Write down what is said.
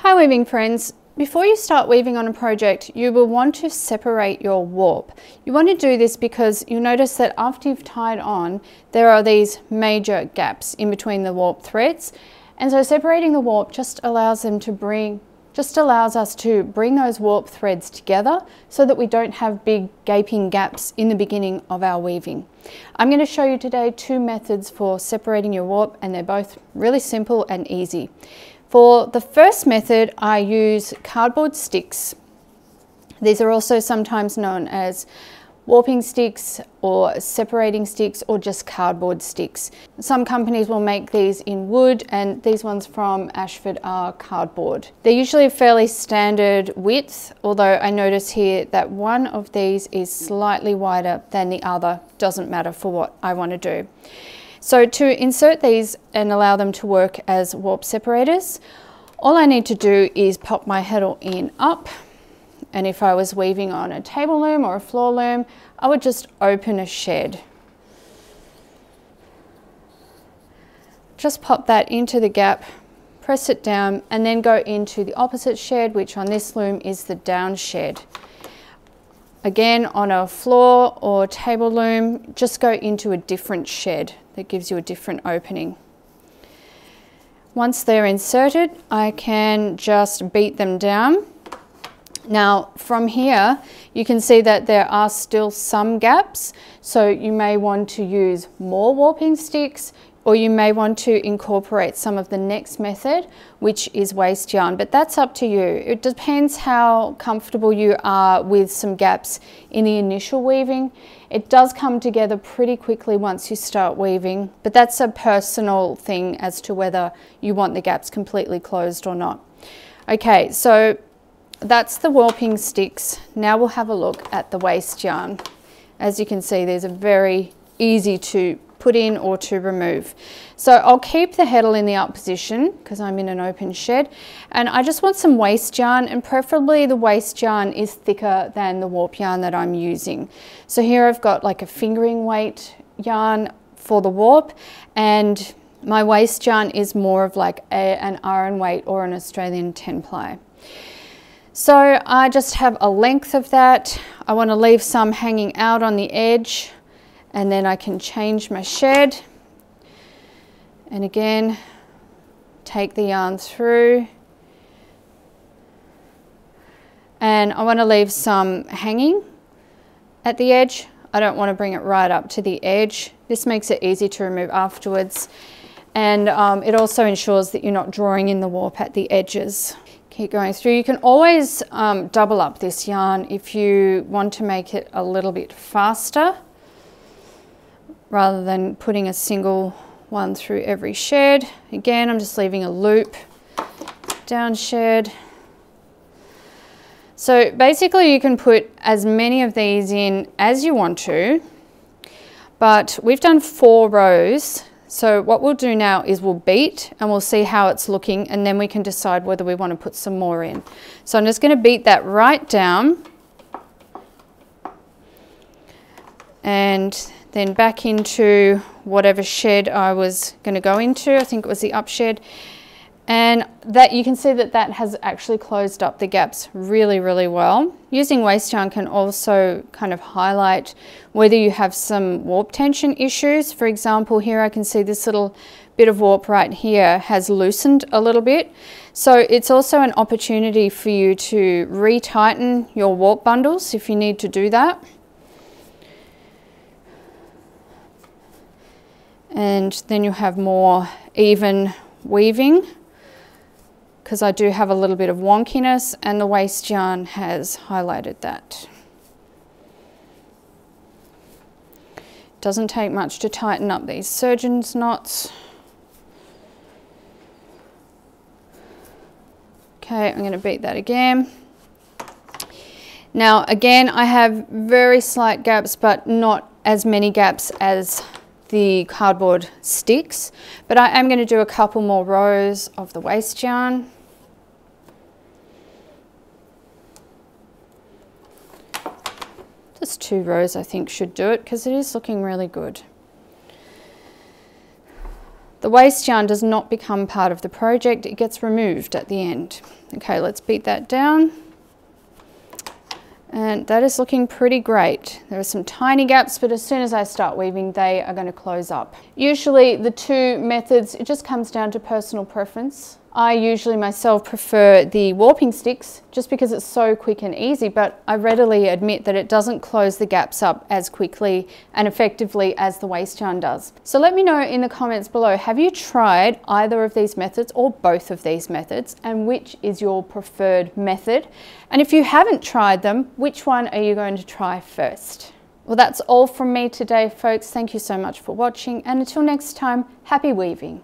Hi weaving friends, before you start weaving on a project you will want to separate your warp. You want to do this because you'll notice that after you've tied on there are these major gaps in between the warp threads, and so separating the warp just allows us to bring those warp threads together so that we don't have big gaping gaps in the beginning of our weaving. I'm going to show you today two methods for separating your warp, and they're both really simple and easy. For the first method I use cardboard sticks. These are also sometimes known as warping sticks or separating sticks or just cardboard sticks. Some companies will make these in wood, and these ones from Ashford are cardboard. They're usually a fairly standard width, although I notice here that one of these is slightly wider than the other. Doesn't matter for what I want to do. So to insert these and allow them to work as warp separators, all I need to do is pop my heddle in up, and if I was weaving on a table loom or a floor loom, I would just open a shed. Just pop that into the gap, press it down, and then go into the opposite shed, which on this loom is the down shed. Again, on a floor or table loom, just go into a different shed that gives you a different opening. Once they're inserted, I can just beat them down. Now from here you can see that there are still some gaps, so you may want to use more warping sticks, or you may want to incorporate some of the next method, which is waste yarn, but that's up to you. It depends how comfortable you are with some gaps in the initial weaving. It does come together pretty quickly once you start weaving, but that's a personal thing as to whether you want the gaps completely closed or not. Okay, so that's the warping sticks. Now we'll have a look at the waste yarn. As you can see, these are very easy to put in or to remove. So I'll keep the heddle in the up position because I'm in an open shed, and I just want some waste yarn, and preferably the waste yarn is thicker than the warp yarn that I'm using. So here I've got like a fingering weight yarn for the warp, and my waste yarn is more of like an iron weight or an Australian 10 ply. So I just have a length of that. I want to leave some hanging out on the edge, and then I can change my shed, and again take the yarn through, and I want to leave some hanging at the edge. I don't want to bring it right up to the edge. This makes it easy to remove afterwards, and it also ensures that you're not drawing in the warp at the edges. Keep going through. You can always double up this yarn if you want to make it a little bit faster, rather than putting a single one through every shed. Again, I'm just leaving a loop, down shed. So basically you can put as many of these in as you want to, but we've done 4 rows. So what we'll do now is we'll beat and we'll see how it's looking, and then we can decide whether we want to put some more in. So I'm just going to beat that right down, and then back into whatever shed I was going to go into. I think it was the up shed, and that you can see that that has actually closed up the gaps really, really well. Using waste yarn can also kind of highlight whether you have some warp tension issues. For example, here I can see this little bit of warp right here has loosened a little bit. So it's also an opportunity for you to re-tighten your warp bundles if you need to do that. And then you'll have more even weaving, because I do have a little bit of wonkiness, and the waste yarn has highlighted that. Doesn't take much to tighten up these surgeon's knots. Okay, I'm going to beat that again. Now again, I have very slight gaps, but not as many gaps as the cardboard sticks, but I am going to do a couple more rows of the waste yarn. Just 2 rows I think should do it, because it is looking really good. The waste yarn does not become part of the project, it gets removed at the end. Okay, let's beat that down. And that is looking pretty great. There are some tiny gaps, but as soon as I start weaving, they are going to close up. Usually the two methods, it just comes down to personal preference. I usually myself prefer the warping sticks just because it's so quick and easy, but I readily admit that it doesn't close the gaps up as quickly and effectively as the waste yarn does. So let me know in the comments below, have you tried either of these methods or both of these methods, and which is your preferred method? And if you haven't tried them, which one are you going to try first? Well, that's all from me today, folks. Thank you so much for watching, and until next time, happy weaving.